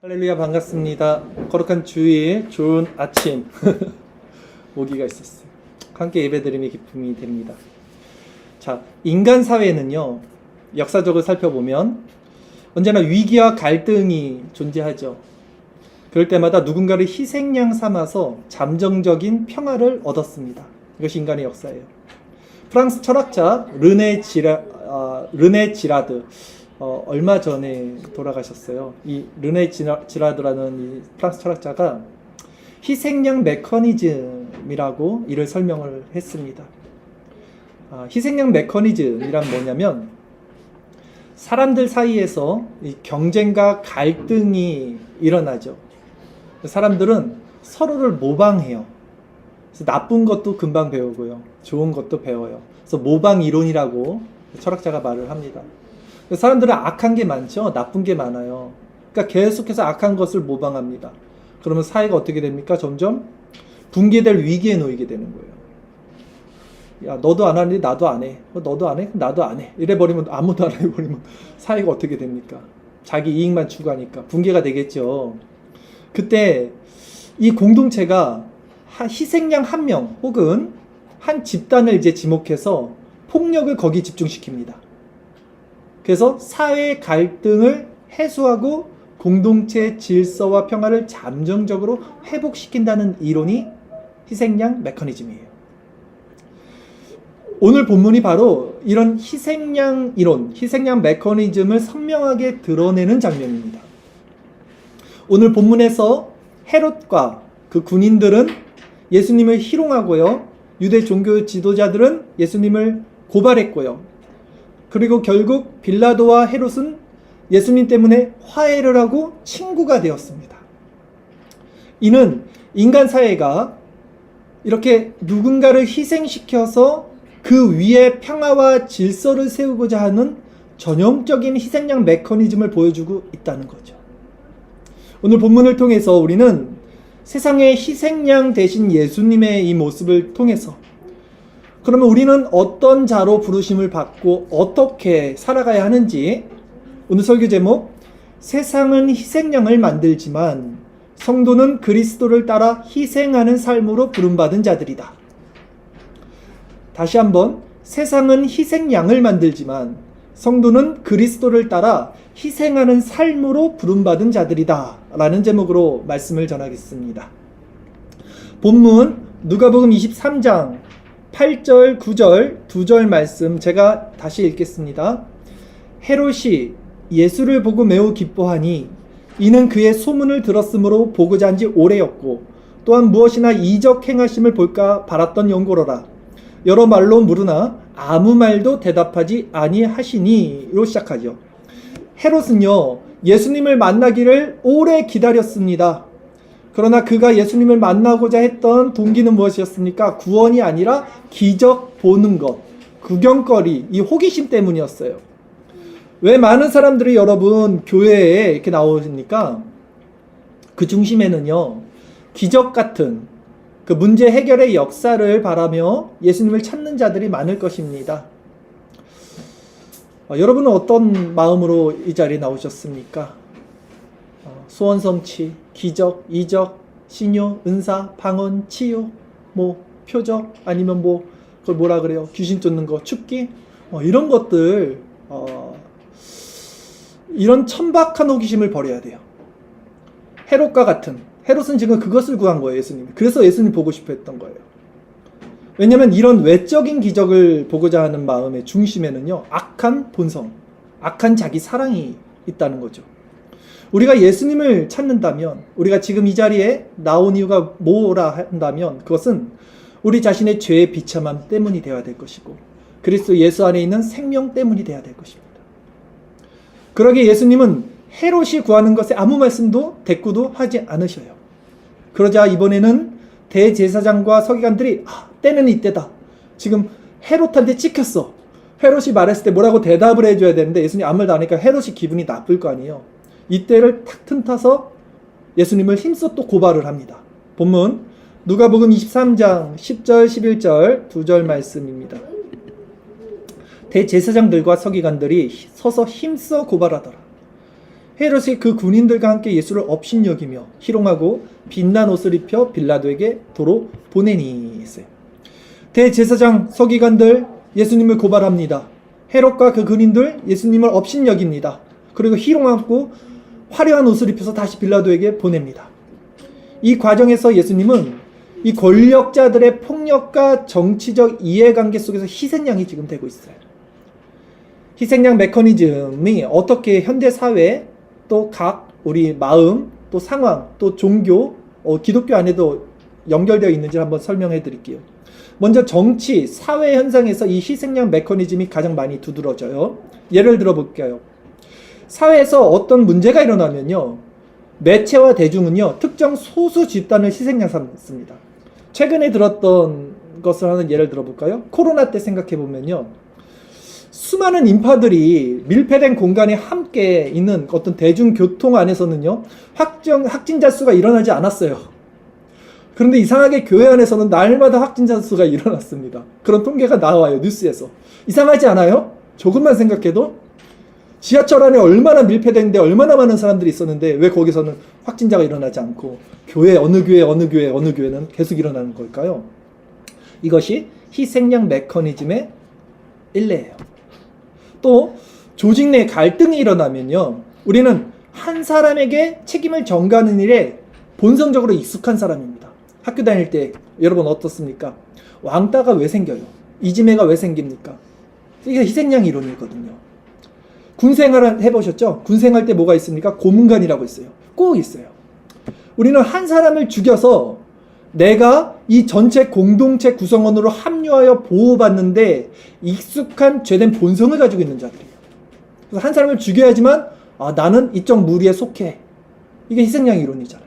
할렐루야, 반갑습니다. 거룩한 주일 좋은 아침 모기가 있었어요. 함께 예배드림이 기쁨이 됩니다. 자, 인간 사회는요, 역사적으로 살펴보면 언제나 위기와 갈등이 존재하죠. 그럴 때마다 누군가를 희생양 삼아서 잠정적인 평화를 얻었습니다. 이것이 인간의 역사예요. 프랑스 철학자 르네 지라드, 얼마 전에 돌아가셨어요. 이 르네 지라드라는 이 프랑스 철학자가 희생양 메커니즘이라고 이를 설명을 했습니다. 희생양 메커니즘이란 뭐냐면 사람들 사이에서 이 경쟁과 갈등이 일어나죠. 사람들은 서로를 모방해요. 그래서 나쁜 것도 금방 배우고요, 좋은 것도 배워요. 그래서 모방 이론이라고 철학자가 말을 합니다. 사람들은 악한 게 많죠. 나쁜 게 많아요. 그러니까 계속해서 악한 것을 모방합니다. 그러면 사회가 어떻게 됩니까? 점점 붕괴될 위기에 놓이게 되는 거예요. 야, 너도 안 하는데 나도 안 해. 너도 안 해? 나도 안 해. 이래버리면 아무도 안 해버리면 사회가 어떻게 됩니까? 자기 이익만 추구하니까 붕괴가 되겠죠. 그때 이 공동체가 희생양 한 명 혹은 한 집단을 이제 지목해서 폭력을 거기 집중시킵니다. 그래서 사회 갈등을 해소하고 공동체 질서와 평화를 잠정적으로 회복시킨다는 이론이 희생양 메커니즘이에요. 오늘 본문이 바로 이런 희생양 이론, 희생양 메커니즘을 선명하게 드러내는 장면입니다. 오늘 본문에서 헤롯과 그 군인들은 예수님을 희롱하고요, 유대 종교 지도자들은 예수님을 고발했고요, 그리고 결국 빌라도와 헤롯은 예수님 때문에 화해를 하고 친구가 되었습니다. 이는 인간 사회가 이렇게 누군가를 희생시켜서 그 위에 평화와 질서를 세우고자 하는 전형적인 희생양 메커니즘을 보여주고 있다는 거죠. 오늘 본문을 통해서 우리는 세상의 희생양 대신 예수님의 이 모습을 통해서 그러면 우리는 어떤 자로 부르심을 받고 어떻게 살아가야 하는지, 오늘 설교 제목, 세상은 희생양을 만들지만 성도는 그리스도를 따라 희생하는 삶으로 부름받은 자들이다. 다시 한번, 세상은 희생양을 만들지만 성도는 그리스도를 따라 희생하는 삶으로 부름받은 자들이다 라는 제목으로 말씀을 전하겠습니다. 본문 누가복음 23장 8절, 9절, 2절 말씀 제가 다시 읽겠습니다. 헤롯이 예수를 보고 매우 기뻐하니 이는 그의 소문을 들었으므로 보고자 한지 오래였고 또한 무엇이나 이적 행하심을 볼까 바랐던 연고로라. 여러 말로 물으나 아무 말도 대답하지 아니하시니로 시작하죠. 헤롯은요, 예수님을 만나기를 오래 기다렸습니다. 그러나 그가 예수님을 만나고자 했던 동기는 무엇이었습니까? 구원이 아니라 기적 보는 것, 구경거리, 이 호기심 때문이었어요. 왜 많은 사람들이 여러분 교회에 이렇게 나오십니까? 그 중심에는요, 기적 같은 그 문제 해결의 역사를 바라며 예수님을 찾는 자들이 많을 것입니다. 여러분은 어떤 마음으로 이 자리에 나오셨습니까? 소원 성취, 기적, 이적, 신요, 은사, 방언, 치유, 표적, 아니면 그걸 뭐라 그래요? 귀신 쫓는 거, 축기, 이런 것들, 이런 천박한 호기심을 버려야 돼요. 헤롯과 같은, 헤롯은 지금 그것을 구한 거예요, 예수님. 그래서 예수님 보고 싶어 했던 거예요. 왜냐면 이런 외적인 기적을 보고자 하는 마음의 중심에는요, 악한 본성, 악한 자기 사랑이 있다는 거죠. 우리가 예수님을 찾는다면, 우리가 지금 이 자리에 나온 이유가 뭐라 한다면 그것은 우리 자신의 죄의 비참함 때문이 되어야 될 것이고 그리스도 예수 안에 있는 생명 때문이 되어야 될 것입니다. 그러기에 예수님은 헤롯이 구하는 것에 아무 말씀도 대꾸도 하지 않으셔요. 그러자 이번에는 대제사장과 서기관들이 때는 이때다. 지금 헤롯한테 찍혔어. 헤롯이 말했을 때 뭐라고 대답을 해줘야 되는데 예수님이 아무 말도 안 하니까 헤롯이 기분이 나쁠 거 아니에요. 이때를 탁 틈타서 예수님을 힘써 또 고발을 합니다. 본문 누가복음 23장 10절 11절 2절 말씀입니다. 대제사장들과 서기관들이 서서 힘써 고발하더라. 헤롯이 그 군인들과 함께 예수를 업신여기며 희롱하고 빛난 옷을 입혀 빌라도에게 도로 보내니 했어요. 대제사장 서기관들 예수님을 고발합니다. 헤롯과 그 군인들 예수님을 업신여깁니다. 그리고 희롱하고 화려한 옷을 입혀서 다시 빌라도에게 보냅니다. 이 과정에서 예수님은 이 권력자들의 폭력과 정치적 이해관계 속에서 희생양이 지금 되고 있어요. 희생양 메커니즘이 어떻게 현대 사회 또 각 우리 마음 또 상황 또 종교 기독교 안에도 연결되어 있는지 한번 설명해 드릴게요. 먼저 정치 사회 현상에서 이 희생양 메커니즘이 가장 많이 두드러져요. 예를 들어 볼게요. 사회에서 어떤 문제가 일어나면요, 매체와 대중은요 특정 소수 집단을 희생양 삼습니다. 최근에 들었던 것을 하는 예를 들어볼까요? 코로나 때 생각해보면요, 수많은 인파들이 밀폐된 공간에 함께 있는 어떤 대중교통 안에서는요 확진자 수가 일어나지 않았어요. 그런데 이상하게 교회 안에서는 날마다 확진자 수가 일어났습니다. 그런 통계가 나와요, 뉴스에서. 이상하지 않아요? 조금만 생각해도 지하철 안에 얼마나 밀폐된데 얼마나 많은 사람들이 있었는데 왜 거기서는 확진자가 일어나지 않고 교회 어느 교회는 계속 일어나는 걸까요? 이것이 희생양 메커니즘의 일례예요. 또 조직 내 갈등이 일어나면요, 우리는 한 사람에게 책임을 전가하는 일에 본성적으로 익숙한 사람입니다. 학교 다닐 때 여러분 어떻습니까? 왕따가 왜 생겨요? 이지매가 왜 생깁니까? 이게 희생양 이론이거든요. 군생활 해보셨죠? 군생활 때 뭐가 있습니까? 고문관이라고 있어요. 꼭 있어요. 우리는 한 사람을 죽여서 내가 이 전체 공동체 구성원으로 합류하여 보호받는데 익숙한 죄된 본성을 가지고 있는 자들이에요. 그래서 한 사람을 죽여야지만 나는 이쪽 무리에 속해. 이게 희생양 이론이잖아요.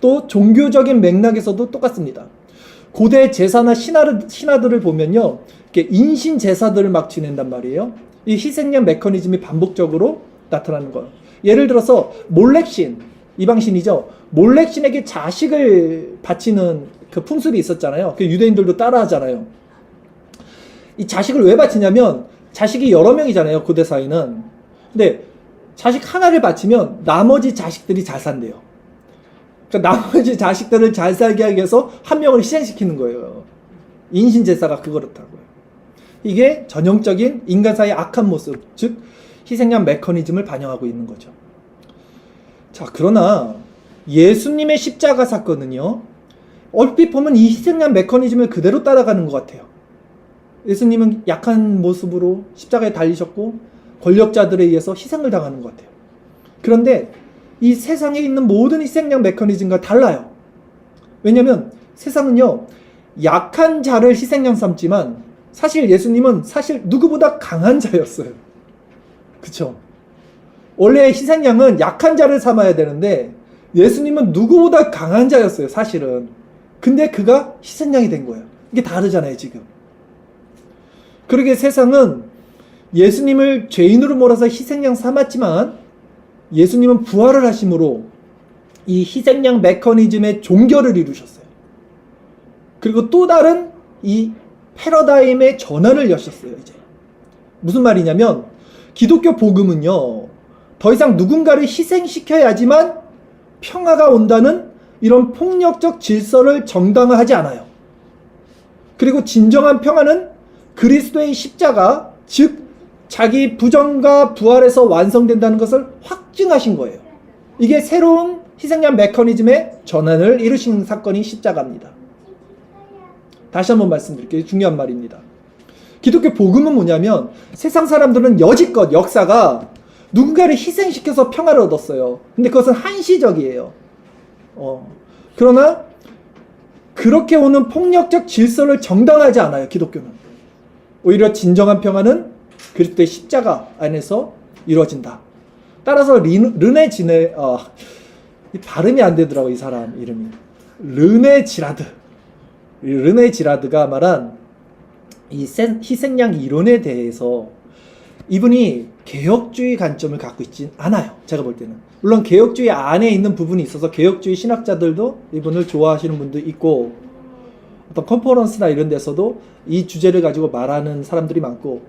또 종교적인 맥락에서도 똑같습니다. 고대 제사나 신하들을 보면요, 이렇게 인신 제사들을 막 지낸단 말이에요. 이 희생양 메커니즘이 반복적으로 나타나는 거예요. 예를 들어서 몰렉신, 이방신이죠. 몰렉신에게 자식을 바치는 그 풍습이 있었잖아요. 그 유대인들도 따라하잖아요. 이 자식을 왜 바치냐면 자식이 여러 명이잖아요, 고대 사회는. 근데 자식 하나를 바치면 나머지 자식들이 잘 산대요. 그러니까 나머지 자식들을 잘 살게 하기 위해서 한 명을 희생시키는 거예요. 인신제사가 그렇다고요. 이게 전형적인 인간 사회의 악한 모습, 즉 희생양 메커니즘을 반영하고 있는 거죠. 자, 그러나 예수님의 십자가 사건은요, 얼핏 보면 이 희생양 메커니즘을 그대로 따라가는 것 같아요. 예수님은 약한 모습으로 십자가에 달리셨고 권력자들에 의해서 희생을 당하는 것 같아요. 그런데 이 세상에 있는 모든 희생양 메커니즘과 달라요. 왜냐하면 세상은요, 약한 자를 희생양 삼지만 사실 예수님은 사실 누구보다 강한 자였어요. 그쵸? 원래 희생양은 약한 자를 삼아야 되는데 예수님은 누구보다 강한 자였어요, 사실은. 근데 그가 희생양이 된 거예요. 이게 다르잖아요, 지금. 그러게 세상은 예수님을 죄인으로 몰아서 희생양 삼았지만 예수님은 부활을 하심으로 이 희생양 메커니즘의 종결을 이루셨어요. 그리고 또 다른 이 패러다임의 전환을 여셨어요, 이제. 무슨 말이냐면 기독교 복음은요, 더 이상 누군가를 희생시켜야지만 평화가 온다는 이런 폭력적 질서를 정당화하지 않아요. 그리고 진정한 평화는 그리스도의 십자가, 즉 자기 부정과 부활에서 완성된다는 것을 확증하신 거예요. 이게 새로운 희생양 메커니즘의 전환을 이루신 사건이 십자가입니다. 다시 한번 말씀드릴게요. 중요한 말입니다. 기독교 복음은 뭐냐면 세상 사람들은 여지껏 역사가 누군가를 희생시켜서 평화를 얻었어요. 근데 그것은 한시적이에요. 그러나 그렇게 오는 폭력적 질서를 정당하지 않아요, 기독교는. 오히려 진정한 평화는 그리스도의 십자가 안에서 이루어진다. 따라서 르네 발음이 안 되더라고, 이 사람 이름이. 르네 지라드가 말한 이 희생양 이론에 대해서 이분이 개혁주의 관점을 갖고 있진 않아요, 제가 볼 때는. 물론 개혁주의 안에 있는 부분이 있어서 개혁주의 신학자들도 이분을 좋아하시는 분도 있고 어떤 컨퍼런스나 이런 데서도 이 주제를 가지고 말하는 사람들이 많고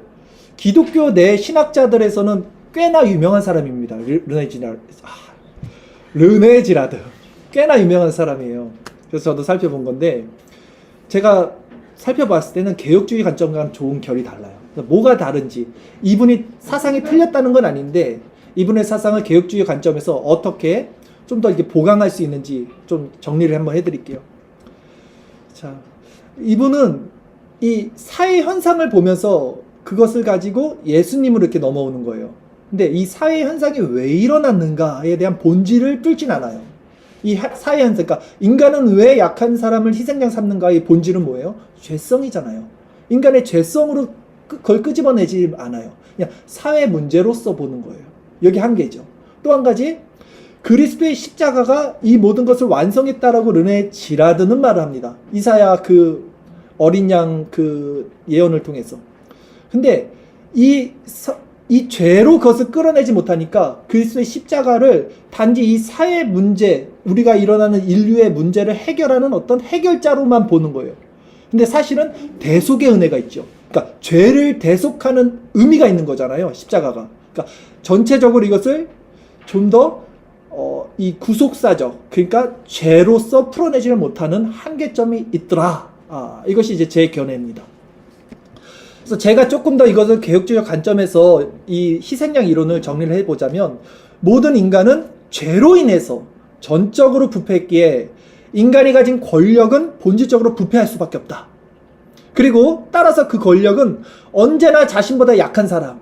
기독교 내 신학자들에서는 꽤나 유명한 사람입니다. 르네 지라드. 꽤나 유명한 사람이에요. 그래서 저도 살펴본 건데, 제가 살펴봤을 때는 개혁주의 관점과는 좋은 결이 달라요. 뭐가 다른지, 이분이 사상이 틀렸다는 건 아닌데 이분의 사상을 개혁주의 관점에서 어떻게 좀 더 이렇게 보강할 수 있는지 좀 정리를 한번 해드릴게요. 자, 이분은 이 사회 현상을 보면서 그것을 가지고 예수님으로 이렇게 넘어오는 거예요. 근데 이 사회 현상이 왜 일어났는가에 대한 본질을 뚫진 않아요. 이 사회 현상, 그러니까 인간은 왜 약한 사람을 희생양 삼는가의 본질은 뭐예요? 죄성이잖아요. 인간의 죄성으로 그걸 끄집어내지 않아요. 그냥 사회 문제로서 보는 거예요. 여기 한 개죠. 또 한 가지, 그리스도의 십자가가 이 모든 것을 완성했다라고 르네 지라드는 말을 합니다. 이사야 그 어린 양 그 예언을 통해서. 근데 이 죄로 그것을 끌어내지 못하니까 그리스도의 십자가를 단지 이 사회 문제, 우리가 일어나는 인류의 문제를 해결하는 어떤 해결자로만 보는 거예요. 근데 사실은 대속의 은혜가 있죠. 그러니까 죄를 대속하는 의미가 있는 거잖아요, 십자가가. 그러니까 전체적으로 이것을 좀 더 이 구속사적, 그러니까 죄로서 풀어내지를 못하는 한계점이 있더라. 이것이 이제 제 견해입니다. 그래서 제가 조금 더 이것을 개혁주의 관점에서 이 희생양 이론을 정리를 해보자면, 모든 인간은 죄로 인해서 전적으로 부패했기에 인간이 가진 권력은 본질적으로 부패할 수밖에 없다. 그리고 따라서 그 권력은 언제나 자신보다 약한 사람,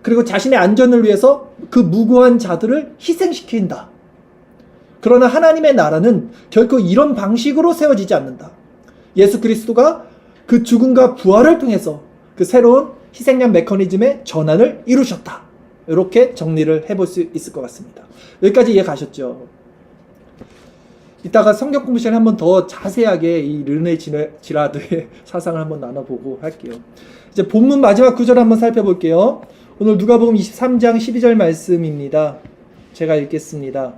그리고 자신의 안전을 위해서 그 무고한 자들을 희생시킨다. 그러나 하나님의 나라는 결코 이런 방식으로 세워지지 않는다. 예수 그리스도가 그 죽음과 부활을 통해서 그 새로운 희생양 메커니즘의 전환을 이루셨다. 이렇게 정리를 해볼 수 있을 것 같습니다. 여기까지 이해 가셨죠? 이따가 성경 공부 시간에 한번 더 자세하게 이 르네 지라드의 사상을 한번 나눠보고 할게요. 이제 본문 마지막 구절 한번 살펴볼게요. 오늘 누가복음 23장 12절 말씀입니다. 제가 읽겠습니다.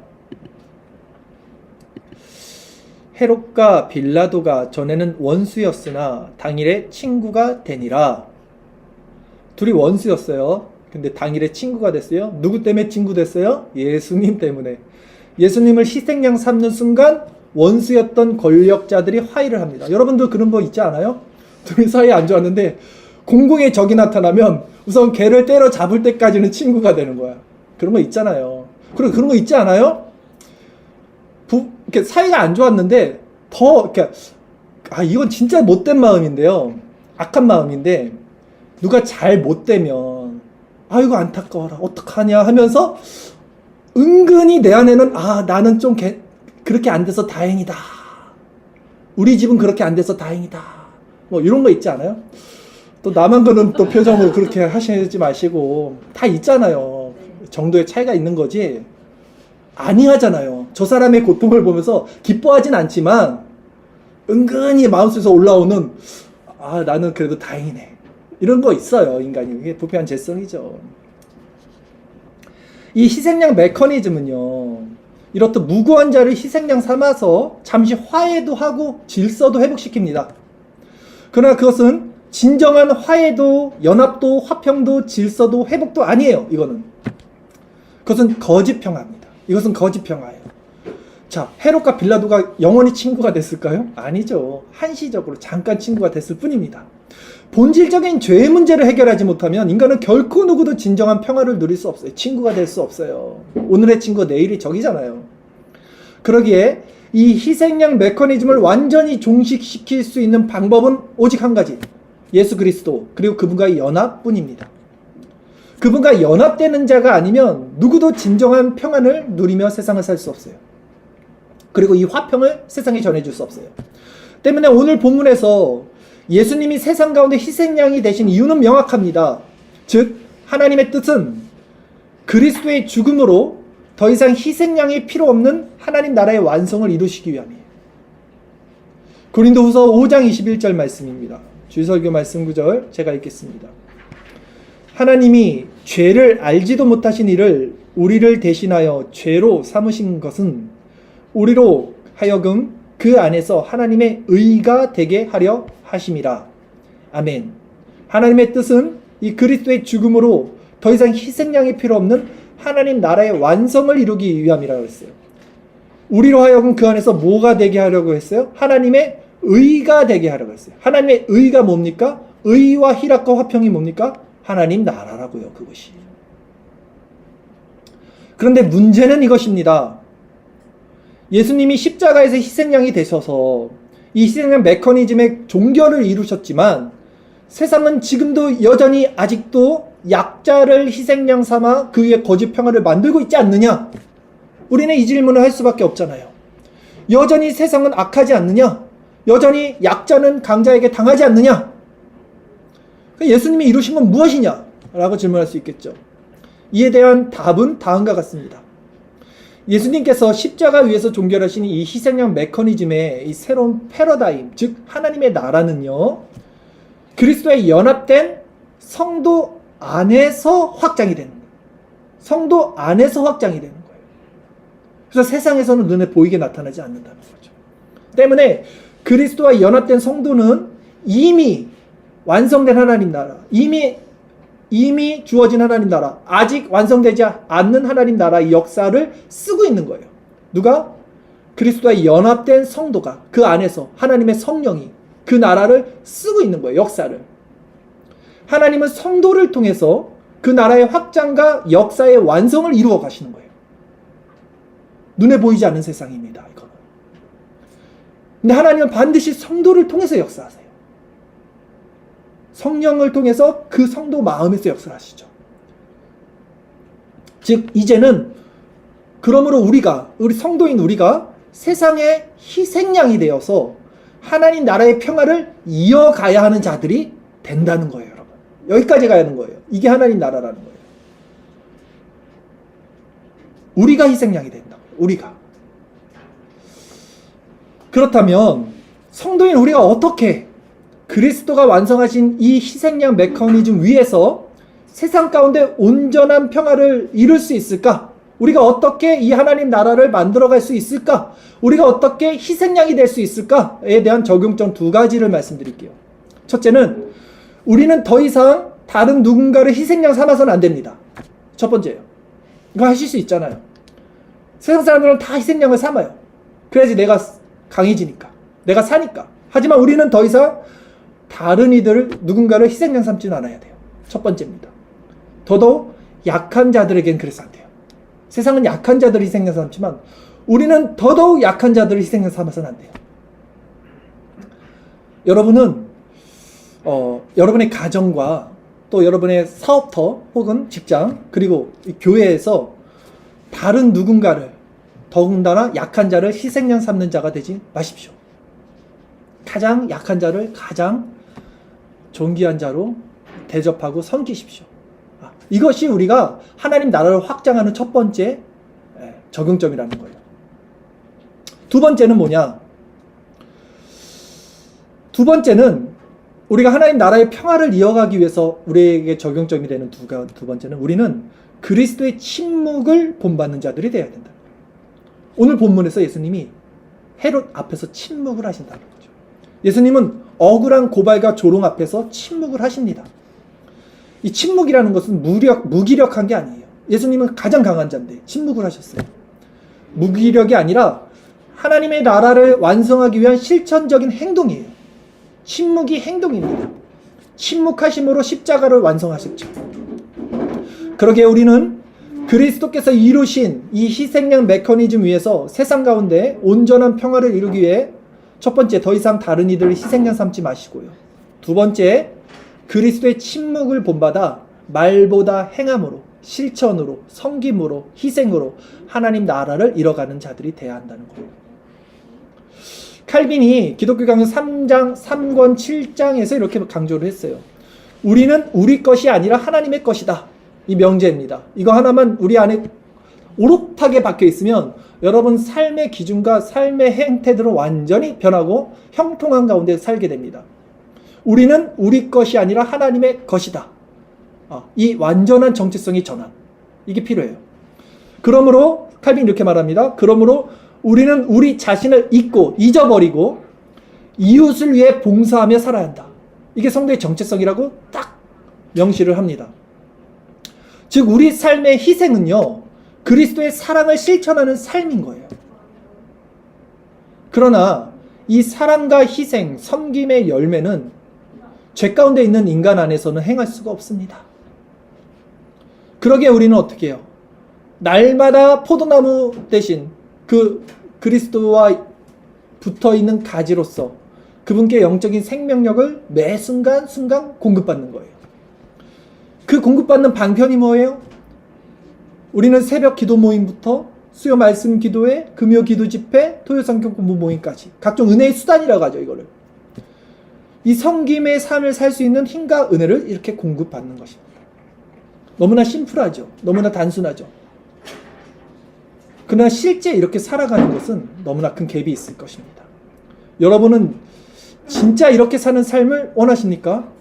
헤롯과 빌라도가 전에는 원수였으나 당일에 친구가 되니라. 둘이 원수였어요. 근데 당일에 친구가 됐어요. 누구 때문에 친구 됐어요? 예수님 때문에. 예수님을 희생양 삼는 순간 원수였던 권력자들이 화해를 합니다. 여러분도 그런 거 있지 않아요? 둘이 사이에 안 좋았는데 공공의 적이 나타나면 우선 걔를 때려잡을 때까지는 친구가 되는 거야. 그런 거 있잖아요. 그리고 그런 거 있지 않아요? 이렇게 사이가 안 좋았는데 더 이렇게, 이건 진짜 못된 마음인데요. 악한 마음인데 누가 잘 못되면 아이고 안타까워라 어떡하냐 하면서 은근히 내 안에는 나는 좀 그렇게 안 돼서 다행이다. 우리 집은 그렇게 안 돼서 다행이다. 뭐 이런 거 있지 않아요? 또 나만 그런 또 표정으로 그렇게 하시지 마시고, 다 있잖아요. 정도의 차이가 있는 거지. 아니하잖아요. 저 사람의 고통을 보면서 기뻐하진 않지만 은근히 마음속에서 올라오는 나는 그래도 다행이네. 이런 거 있어요. 인간이. 이게 부패한 죄성이죠. 이 희생양 메커니즘은요, 이렇듯 무고한 자를 희생양 삼아서 잠시 화해도 하고 질서도 회복시킵니다. 그러나 그것은 진정한 화해도 연합도 화평도 질서도 회복도 아니에요. 이거는. 그것은 거짓 평화입니다. 이것은 거짓 평화예요. 자, 헤롯과 빌라도가 영원히 친구가 됐을까요? 아니죠. 한시적으로 잠깐 친구가 됐을 뿐입니다. 본질적인 죄의 문제를 해결하지 못하면 인간은 결코 누구도 진정한 평화를 누릴 수 없어요. 친구가 될 수 없어요. 오늘의 친구가 내일이 적이잖아요. 그러기에 이 희생양 메커니즘을 완전히 종식시킬 수 있는 방법은 오직 한 가지. 예수 그리스도, 그리고 그분과의 연합뿐입니다. 그분과 연합되는 자가 아니면 누구도 진정한 평안을 누리며 세상을 살 수 없어요. 그리고 이 화평을 세상에 전해줄 수 없어요. 때문에 오늘 본문에서 예수님이 세상 가운데 희생양이 되신 이유는 명확합니다. 즉 하나님의 뜻은 그리스도의 죽음으로 더 이상 희생양이 필요 없는 하나님 나라의 완성을 이루시기 위함이에요. 고린도후서 5장 21절 말씀입니다. 주설교 말씀 구절 제가 읽겠습니다. 하나님이 죄를 알지도 못하신 이를 우리를 대신하여 죄로 삼으신 것은 우리로 하여금 그 안에서 하나님의 의가 되게 하려 하심이라. 아멘. 하나님의 뜻은 이 그리스도의 죽음으로 더 이상 희생양이 필요 없는 하나님 나라의 완성을 이루기 위함이라고 했어요. 우리로 하여금 그 안에서 뭐가 되게 하려고 했어요? 하나님의 의가 되게 하려고 했어요. 하나님의 의가 뭡니까? 의와 희락과 화평이 뭡니까? 하나님 나라라고요, 그것이. 그런데 문제는 이것입니다. 예수님이 십자가에서 희생양이 되셔서 이 희생양 메커니즘의 종결을 이루셨지만 세상은 지금도 여전히 아직도 약자를 희생양 삼아 그 위에 거짓 평화를 만들고 있지 않느냐? 우리는 이 질문을 할 수밖에 없잖아요. 여전히 세상은 악하지 않느냐? 여전히 약자는 강자에게 당하지 않느냐? 예수님이 이루신 건 무엇이냐? 라고 질문할 수 있겠죠. 이에 대한 답은 다음과 같습니다. 예수님께서 십자가 위에서 종결하신 이 희생양 메커니즘의 이 새로운 패러다임, 즉 하나님의 나라는요, 그리스도에 연합된 성도 안에서 확장이 되는 거예요. 성도 안에서 확장이 되는 거예요. 그래서 세상에서는 눈에 보이게 나타나지 않는다는 거죠. 때문에 그리스도와 연합된 성도는 이미 완성된 하나님 나라, 이미 주어진 하나님 나라, 아직 완성되지 않는 하나님 나라의 역사를 쓰고 있는 거예요. 누가? 그리스도와 연합된 성도가 그 안에서 하나님의 성령이 그 나라를 쓰고 있는 거예요. 역사를. 하나님은 성도를 통해서 그 나라의 확장과 역사의 완성을 이루어 가시는 거예요. 눈에 보이지 않는 세상입니다. 이거는. 근데 하나님은 반드시 성도를 통해서 역사하세요. 성령을 통해서 그 성도 마음에서 역사를 하시죠. 즉 이제는 그러므로 우리 성도인 우리가 세상의 희생양이 되어서 하나님 나라의 평화를 이어가야 하는 자들이 된다는 거예요, 여러분. 여기까지 가야 하는 거예요. 이게 하나님 나라라는 거예요. 우리가 희생양이 된다고요. 우리가. 그렇다면 성도인 우리가 어떻게 그리스도가 완성하신 이 희생양 메커니즘 위에서 세상 가운데 온전한 평화를 이룰 수 있을까? 우리가 어떻게 이 하나님 나라를 만들어갈 수 있을까? 우리가 어떻게 희생양이 될 수 있을까에 대한 적용점 두 가지를 말씀드릴게요. 첫째는 우리는 더 이상 다른 누군가를 희생양 삼아서는 안 됩니다. 첫 번째예요. 이거 하실 수 있잖아요. 세상 사람들은 다 희생양을 삼아요. 그래야지 내가 강해지니까, 내가 사니까. 하지만 우리는 더 이상 다른 이들을 누군가를 희생양 삼지는 않아야 돼요. 첫 번째입니다. 더더욱 약한 자들에겐 그래서 안 돼요. 세상은 약한 자들을 희생양 삼지만 우리는 더더욱 약한 자들을 희생양 삼아서는 안 돼요. 여러분은 여러분의 가정과 또 여러분의 사업터 혹은 직장 그리고 교회에서 다른 누군가를 더군다나 약한 자를 희생양 삼는 자가 되지 마십시오. 가장 약한 자를 가장 존귀한 자로 대접하고 섬기십시오. 이것이 우리가 하나님 나라를 확장하는 첫 번째 적용점이라는 거예요. 두 번째는 뭐냐? 두 번째는 우리가 하나님 나라의 평화를 이어가기 위해서 우리에게 적용점이 되는 두 번째는 우리는 그리스도의 침묵을 본받는 자들이 되어야 된다. 오늘 본문에서 예수님이 헤롯 앞에서 침묵을 하신다는 거죠. 예수님은 억울한 고발과 조롱 앞에서 침묵을 하십니다. 이 침묵이라는 것은 무기력한 게 아니에요. 예수님은 가장 강한 자인데 침묵을 하셨어요. 무기력이 아니라 하나님의 나라를 완성하기 위한 실천적인 행동이에요. 침묵이 행동입니다. 침묵하심으로 십자가를 완성하셨죠. 그러기에 우리는 그리스도께서 이루신 이 희생양 메커니즘 위에서 세상 가운데 온전한 평화를 이루기 위해 첫 번째, 더 이상 다른 이들을 희생양 삼지 마시고요. 두 번째, 그리스도의 침묵을 본받아 말보다 행함으로, 실천으로, 섬김으로, 희생으로 하나님 나라를 이뤄가는 자들이 되어야 한다는 거예요. 칼빈이 기독교 강론 3권 7장에서 이렇게 강조를 했어요. 우리는 우리 것이 아니라 하나님의 것이다. 이 명제입니다. 이거 하나만 우리 안에 오롯하게 박혀 있으면 여러분 삶의 기준과 삶의 행태들은 완전히 변하고 형통한 가운데 살게 됩니다. 우리는 우리 것이 아니라 하나님의 것이다. 이 완전한 정체성의 전환. 이게 필요해요. 그러므로 칼빈이 이렇게 말합니다. 그러므로 우리는 우리 자신을 잊어버리고 이웃을 위해 봉사하며 살아야 한다. 이게 성도의 정체성이라고 딱 명시를 합니다. 즉 우리 삶의 희생은요, 그리스도의 사랑을 실천하는 삶인 거예요. 그러나 이 사랑과 희생, 섬김의 열매는 죄 가운데 있는 인간 안에서는 행할 수가 없습니다. 그러기에 우리는 어떻게 해요? 날마다 포도나무 대신 그 그리스도와 붙어있는 가지로서 그분께 영적인 생명력을 매 순간 공급받는 거예요. 그 공급받는 방편이 뭐예요? 우리는 새벽 기도 모임부터 수요 말씀 기도회, 금요 기도 집회, 토요 성경 공부 모임까지 각종 은혜의 수단이라고 하죠, 이거를. 이 섬김의 삶을 살 수 있는 힘과 은혜를 이렇게 공급받는 것입니다. 너무나 심플하죠. 너무나 단순하죠. 그러나 실제 이렇게 살아가는 것은 너무나 큰 갭이 있을 것입니다. 여러분은 진짜 이렇게 사는 삶을 원하십니까?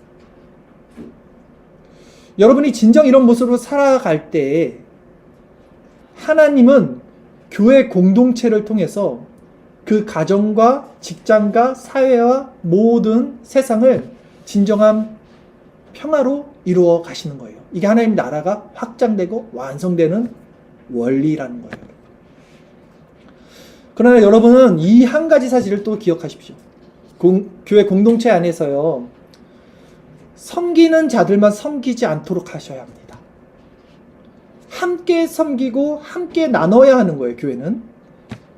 여러분이 진정 이런 모습으로 살아갈 때 하나님은 교회 공동체를 통해서 그 가정과 직장과 사회와 모든 세상을 진정한 평화로 이루어 가시는 거예요. 이게 하나님 나라가 확장되고 완성되는 원리라는 거예요. 그러나 여러분은 이 한 가지 사실을 또 기억하십시오. 교회 공동체 안에서요, 섬기는 자들만 섬기지 않도록 하셔야 합니다. 함께 섬기고 함께 나눠야 하는 거예요, 교회는.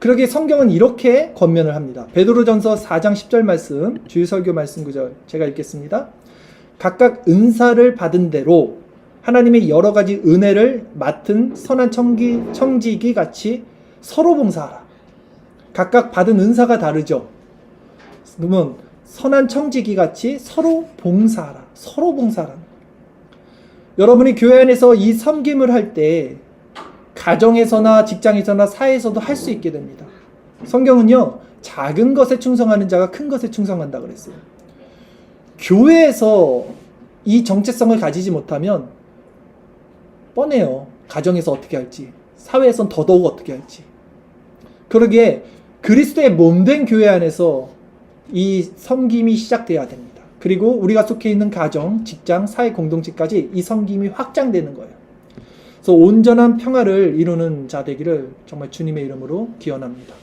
그러기에 성경은 이렇게 권면을 합니다. 베드로전서 4장 10절 말씀, 주일설교 말씀 구절 제가 읽겠습니다. 각각 은사를 받은 대로 하나님의 여러 가지 은혜를 맡은 선한 청지기 같이 서로 봉사하라. 각각 받은 은사가 다르죠. 그러면 선한 청지기 같이 서로 봉사하라. 서로 봉사하라. 여러분이 교회 안에서 이 섬김을 할 때 가정에서나 직장에서나 사회에서도 할 수 있게 됩니다. 성경은요, 작은 것에 충성하는 자가 큰 것에 충성한다 그랬어요. 교회에서 이 정체성을 가지지 못하면 뻔해요. 가정에서 어떻게 할지, 사회에선 더더욱 어떻게 할지. 그러기에 그리스도의 몸된 교회 안에서 이 섬김이 시작돼야 됩니다. 그리고 우리가 속해 있는 가정, 직장, 사회 공동체까지 이 섬김이 확장되는 거예요. 그래서 온전한 평화를 이루는 자 되기를 정말 주님의 이름으로 기원합니다.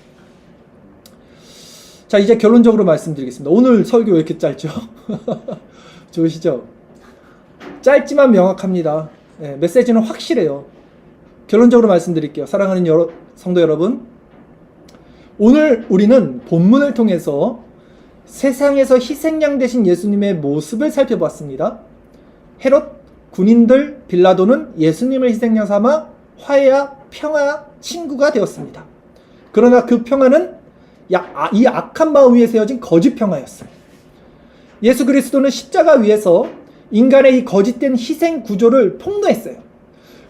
자, 이제 결론적으로 말씀드리겠습니다. 오늘 설교 왜 이렇게 짧죠? 좋으시죠? 짧지만 명확합니다. 네, 메시지는 확실해요. 결론적으로 말씀드릴게요. 사랑하는 성도 여러분, 오늘 우리는 본문을 통해서 세상에서 희생양 되신 예수님의 모습을 살펴봤습니다. 헤롯, 군인들, 빌라도는 예수님을 희생양 삼아 화해와 평화, 친구가 되었습니다. 그러나 그 평화는 이 악한 마음 위에 세워진 거짓 평화였어요. 예수 그리스도는 십자가 위에서 인간의 이 거짓된 희생 구조를 폭로했어요.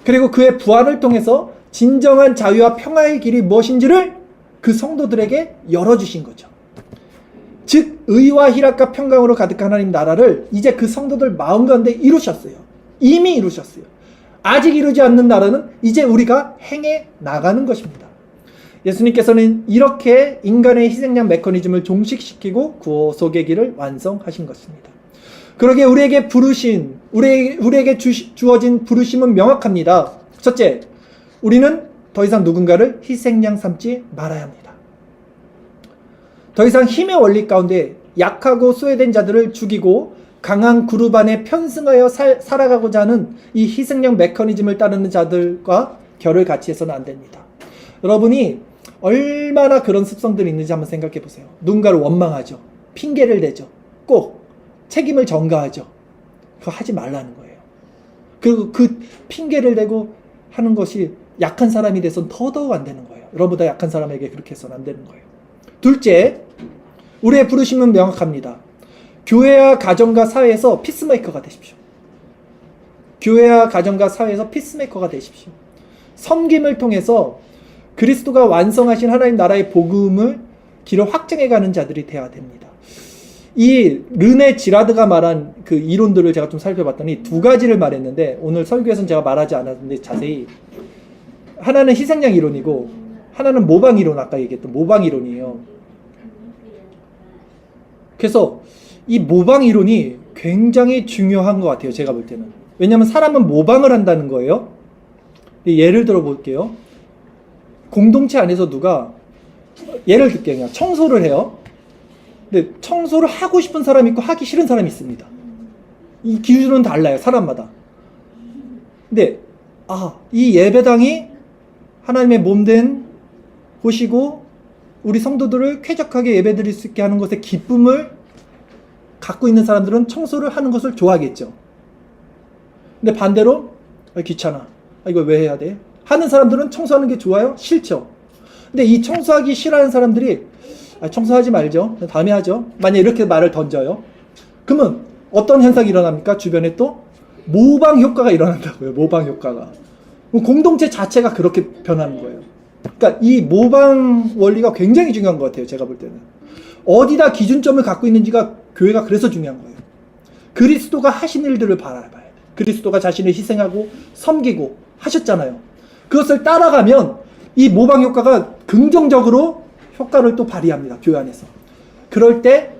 그리고 그의 부활을 통해서 진정한 자유와 평화의 길이 무엇인지를 그 성도들에게 열어주신 거죠. 즉 의와 희락과 평강으로 가득한 하나님 나라를 이제 그 성도들 마음 가운데 이루셨어요. 이미 이루셨어요. 아직 이루지 않는 나라는 이제 우리가 행해 나가는 것입니다. 예수님께서는 이렇게 인간의 희생양 메커니즘을 종식시키고 구속의 길을 완성하신 것입니다. 그러기에 우리에게 부르신, 우리에게 주어진 부르심은 명확합니다. 첫째, 우리는 더 이상 누군가를 희생양 삼지 말아야 합니다. 더 이상 힘의 원리 가운데 약하고 소외된 자들을 죽이고 강한 그룹 안에 편승하여 살아가고자 하는 이 희생양 메커니즘을 따르는 자들과 결을 같이 해서는 안 됩니다. 여러분이 얼마나 그런 습성들이 있는지 한번 생각해 보세요. 누군가를 원망하죠. 핑계를 대죠. 꼭 책임을 전가하죠. 그거 하지 말라는 거예요. 그리고 그 핑계를 대고 하는 것이 약한 사람이 돼서는 더더욱 안 되는 거예요. 여러분보다 약한 사람에게 그렇게 해서는 안 되는 거예요. 둘째, 우리의 부르심은 명확합니다. 교회와 가정과 사회에서 피스메이커가 되십시오. 교회와 가정과 사회에서 피스메이커가 되십시오. 섬김을 통해서 그리스도가 완성하신 하나님 나라의 복음을 길을 확증해가는 자들이 되어야 됩니다. 이 르네 지라드가 말한 그 이론들을 제가 좀 살펴봤더니 두 가지를 말했는데 오늘 설교에서는 제가 말하지 않았는데 자세히 하나는 희생양 이론이고 하나는 모방 이론, 아까 얘기했던 모방 이론이에요. 그래서 이 모방 이론이 굉장히 중요한 것 같아요. 제가 볼 때는. 왜냐하면 사람은 모방을 한다는 거예요. 예를 들어 볼게요. 공동체 안에서 누가 예를 들게 그냥 청소를 해요. 근데 청소를 하고 싶은 사람이 있고 하기 싫은 사람이 있습니다. 이 기준은 달라요, 사람마다. 근데 이 예배당이 하나님의 몸된 곳이고 우리 성도들을 쾌적하게 예배드릴 수 있게 하는 것에 기쁨을 갖고 있는 사람들은 청소를 하는 것을 좋아하겠죠. 근데 반대로 귀찮아, 이거 왜 해야 돼? 하는 사람들은 청소하는 게 좋아요? 싫죠. 근데 이 청소하기 싫어하는 사람들이 청소하지 말죠, 다음에 하죠, 만약 이렇게 말을 던져요. 그러면 어떤 현상이 일어납니까? 주변에 또 모방 효과가 일어난다고요. 모방 효과가. 공동체 자체가 그렇게 변하는 거예요. 그러니까 이 모방 원리가 굉장히 중요한 것 같아요. 제가 볼 때는 어디다 기준점을 갖고 있는지가 교회가 그래서 중요한 거예요. 그리스도가 하신 일들을 바라봐야 돼요. 그리스도가 자신을 희생하고 섬기고 하셨잖아요. 그것을 따라가면 이 모방 효과가 긍정적으로 효과를 또 발휘합니다. 교회 안에서. 그럴 때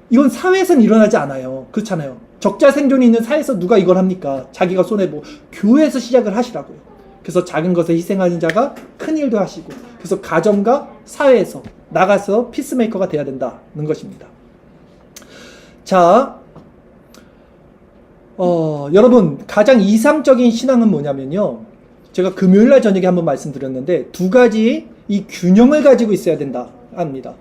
이건 사회에서는 일어나지 않아요. 그렇잖아요. 적자 생존이 있는 사회에서 누가 이걸 합니까? 자기가 손해보고. 교회에서 시작을 하시라고요. 그래서 작은 것에 희생하는 자가 큰 일도 하시고, 그래서 가정과 사회에서 나가서 피스메이커가 돼야 된다는 것입니다. 자, 여러분 가장 이상적인 신앙은 뭐냐면요, 제가 금요일날 저녁에 한번 말씀드렸는데 두 가지 이 균형을 가지고 있어야 된다 합니다.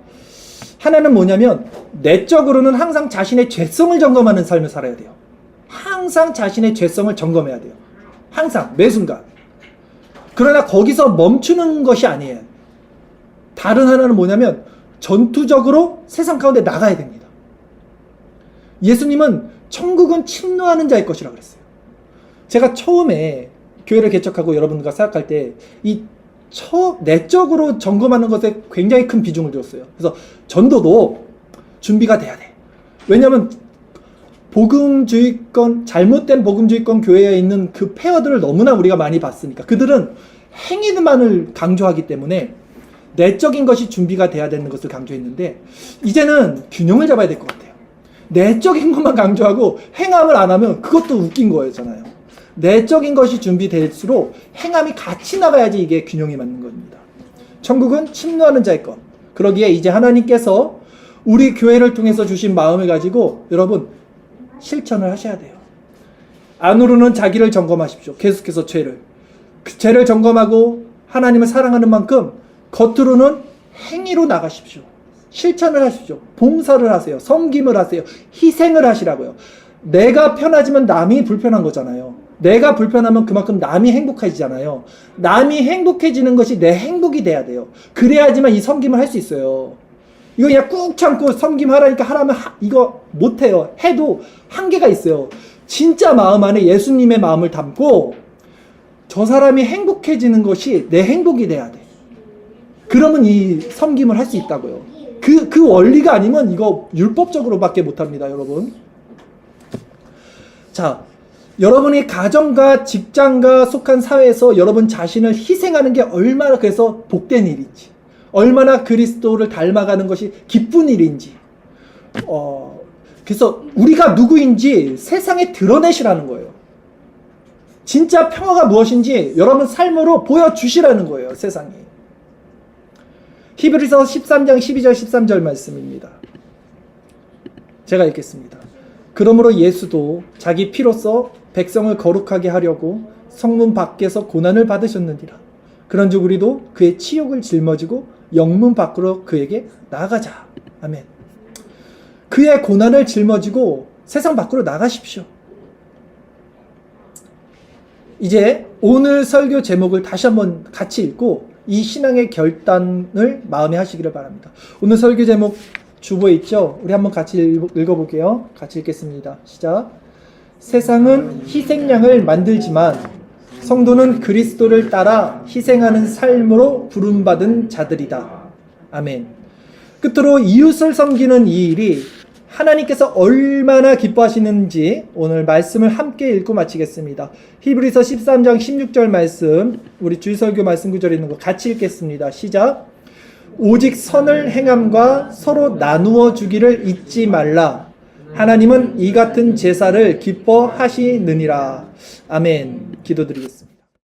하나는 뭐냐면 내적으로는 항상 자신의 죄성을 점검하는 삶을 살아야 돼요. 항상 자신의 죄성을 점검해야 돼요. 항상 매 순간. 그러나 거기서 멈추는 것이 아니에요. 다른 하나는 뭐냐면 전투적으로 세상 가운데 나가야 됩니다. 예수님은 천국은 침노하는 자의 것이라고 그랬어요. 제가 처음에 교회를 개척하고 여러분들과 생각할 때 이 내적으로 점검하는 것에 굉장히 큰 비중을 두었어요. 그래서 전도도 준비가 돼야 돼. 왜냐하면 복음주의권, 잘못된 복음주의권 교회에 있는 그 폐허들을 너무나 우리가 많이 봤으니까 그들은 행위만을 강조하기 때문에 내적인 것이 준비가 돼야 되는 것을 강조했는데 이제는 균형을 잡아야 될 것 같아요. 내적인 것만 강조하고 행함을 안 하면 그것도 웃긴 거였잖아요. 내적인 것이 준비될수록 행함이 같이 나가야지 이게 균형이 맞는 겁니다. 천국은 침노하는 자의 것. 그러기에 이제 하나님께서 우리 교회를 통해서 주신 마음을 가지고 여러분 실천을 하셔야 돼요. 안으로는 자기를 점검하십시오. 계속해서 그 죄를 점검하고 하나님을 사랑하는 만큼 겉으로는 행위로 나가십시오. 실천을 하십시오. 봉사를 하세요. 섬김을 하세요. 희생을 하시라고요. 내가 편하지만 남이 불편한 거잖아요. 내가 불편하면 그만큼 남이 행복해지잖아요. 남이 행복해지는 것이 내 행복이 돼야 돼요. 그래야지만 이 섬김을 할 수 있어요. 이거 그냥 꾹 참고 섬김하라니까 하라면 이거 못해요. 해도 한계가 있어요. 진짜 마음 안에 예수님의 마음을 담고 저 사람이 행복해지는 것이 내 행복이 돼야 돼. 그러면 이 섬김을 할 수 있다고요. 그 원리가 아니면 이거 율법적으로밖에 못합니다, 여러분. 자, 여러분이 가정과 직장과 속한 사회에서 여러분 자신을 희생하는 게 얼마나 그래서 복된 일인지, 얼마나 그리스도를 닮아가는 것이 기쁜 일인지, 그래서 우리가 누구인지 세상에 드러내시라는 거예요. 진짜 평화가 무엇인지 여러분 삶으로 보여주시라는 거예요, 세상에. 히브리서 13장 12절 13절 말씀입니다. 제가 읽겠습니다. 그러므로 예수도 자기 피로써 백성을 거룩하게 하려고 성문 밖에서 고난을 받으셨느니라. 그런즉 우리도 그의 치욕을 짊어지고 영문 밖으로 그에게 나아가자. 아멘. 그의 고난을 짊어지고 세상 밖으로 나가십시오. 이제 오늘 설교 제목을 다시 한번 같이 읽고 이 신앙의 결단을 마음에 하시기를 바랍니다. 오늘 설교 제목 주보에 있죠? 우리 한번 같이 읽어볼게요. 같이 읽겠습니다. 시작. 세상은 희생양을 만들지만 성도는 그리스도를 따라 희생하는 삶으로 부름받은 자들이다. 아멘. 끝으로 이웃을 섬기는 이 일이 하나님께서 얼마나 기뻐하시는지 오늘 말씀을 함께 읽고 마치겠습니다. 히브리서 13장 16절 말씀, 우리 주일설교 말씀 구절에 있는 거 같이 읽겠습니다. 시작. 오직 선을 행함과 서로 나누어 주기를 잊지 말라. 하나님은 이 같은 제사를 기뻐하시느니라. 아멘. 기도드리겠습니다.